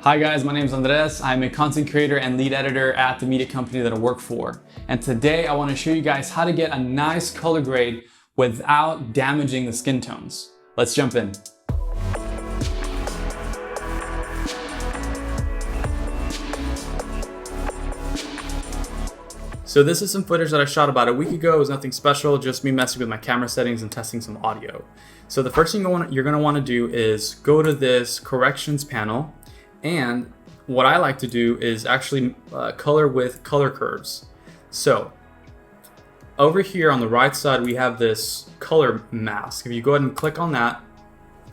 Hi guys, my name is Andres. I'm a content creator and lead editor at the media company that I work for. And today I want to show you guys how to get a nice color grade without damaging the skin tones. Let's jump in. So this is some footage that I shot about a week ago. It was nothing special, just me messing with my camera settings and testing some audio. So the first thing you're going to want to do is go to this corrections panel. And what I like to do is actually color with color curves. So over here on the right side, we have this color mask. If you go ahead and click on that,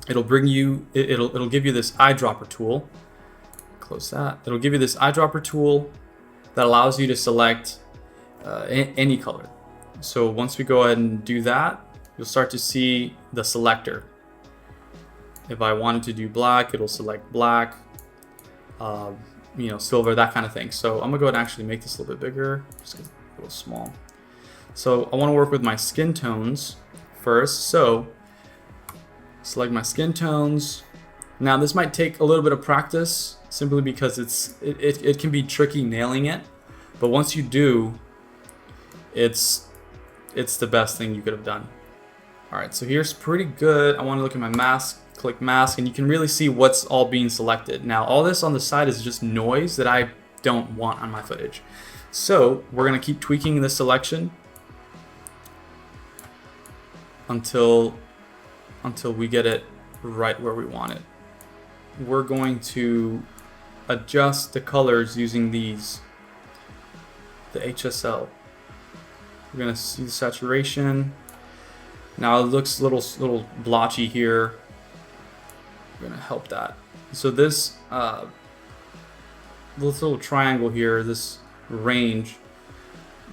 it'll bring you, it'll give you this eyedropper tool. Close that. It'll give you this eyedropper tool that allows you to select any color. So once we go ahead and do that, you'll start to see the selector. If I wanted to do black, it'll select black. Silver, that kind of thing. So I'm gonna go ahead and actually make this a little bit bigger, just a little small. So I want to work with my skin tones first. So select my skin tones. Now this might take a little bit of practice simply because it can be tricky nailing it, but once you do, it's the best thing you could have done. All right, so here's pretty good. I want to look at my mask. Click mask and you can really see what's all being selected. Now all this on the side is just noise that I don't want on my footage. So we're gonna keep tweaking this selection until we get it right where we want it. We're going to adjust the colors using the HSL. We're gonna see the saturation. Now it looks a little blotchy here. We're gonna help that. So this little triangle here, this range,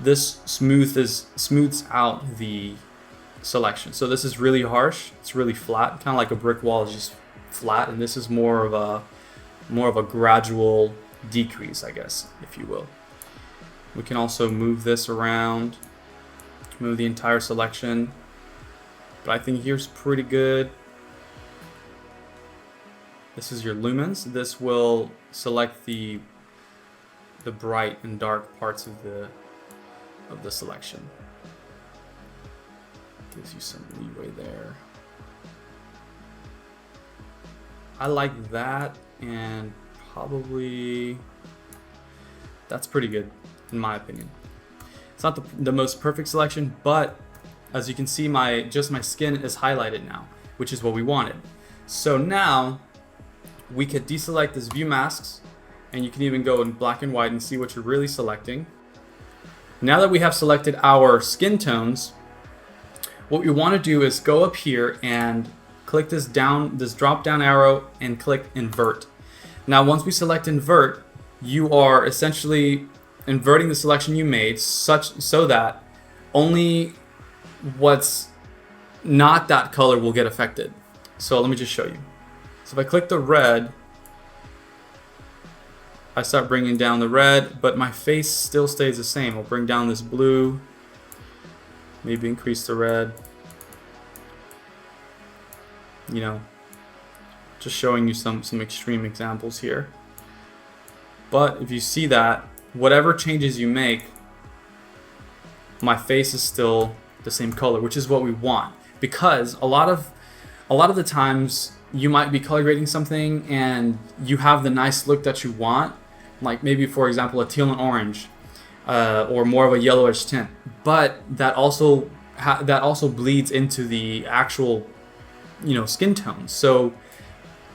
this smooths out the selection. So this is really harsh. It's really flat, kind of like a brick wall is just flat, and this is more of a gradual decrease, I guess, if you will. We can also move this around, move the entire selection, but I think here's pretty good. This is your lumens. This will select the bright and dark parts of the selection. Gives you some leeway there. I like that, and probably that's pretty good in my opinion. It's not the most perfect selection, but as you can see, my skin is highlighted now, which is what we wanted. So now we could deselect this view masks, and you can even go in black and white and see what you're really selecting. Now that we have selected our skin tones, what we want to do is go up here and click this drop down arrow and click invert. Now once we select invert, you are essentially inverting the selection you made so that only what's not that color will get affected. So let me just show you. So if I click the red, I start bringing down the red, but my face still stays the same. I'll bring down this blue, maybe increase the red. Just showing you some extreme examples here. But if you see that, whatever changes you make, my face is still the same color, which is what we want. Because a lot of the times you might be color grading something and you have the nice look that you want, like maybe for example a teal and orange, or more of a yellowish tint, but that also bleeds into the actual skin tone. So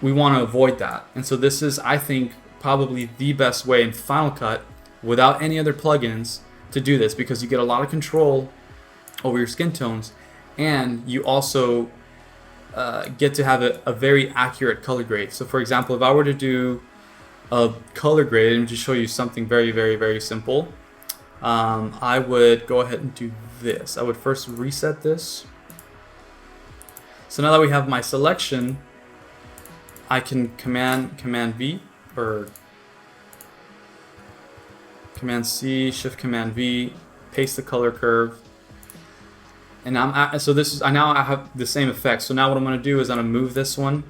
we want to avoid that, and so this is, I think, probably the best way in Final Cut without any other plugins to do this, because you get a lot of control over your skin tones, and you also get to have a very accurate color grade. So for example, if I were to do a color grade and just show you something very, very, very simple, I would go ahead and do this. I would first reset this. So now that we have my selection, I can Command V or Command C, Shift Command V, paste the color curve. And I now have the same effect. So now what I'm going to do is I'm going to move this one.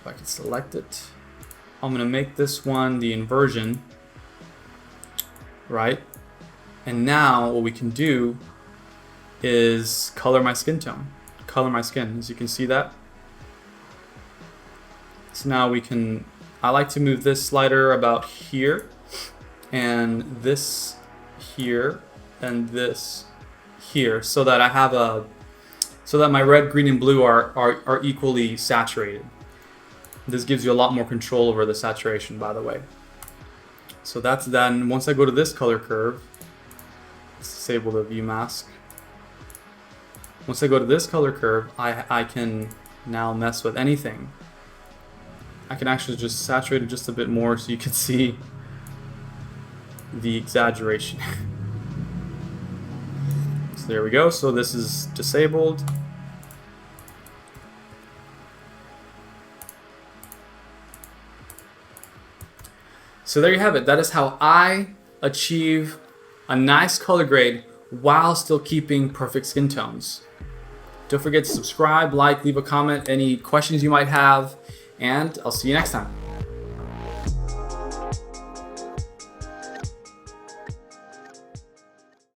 If I can select it. I'm gonna make this one the inversion, right? And now what we can do is color my skin tone, color my skin, as you can see that. So now we can, I like to move this slider about here, and this here, and this here, so that I have a, so that my red, green, and blue are equally saturated. This gives you a lot more control over the saturation, by the way. So that's that. And once I go to this color curve, let's disable the view mask. Once I go to this color curve, I can now mess with anything. I can actually just saturate it just a bit more so you can see the exaggeration. So there we go. So this is disabled. So there you have it. That is how I achieve a nice color grade while still keeping perfect skin tones. Don't forget to subscribe, like, leave a comment, any questions you might have, and I'll see you next time.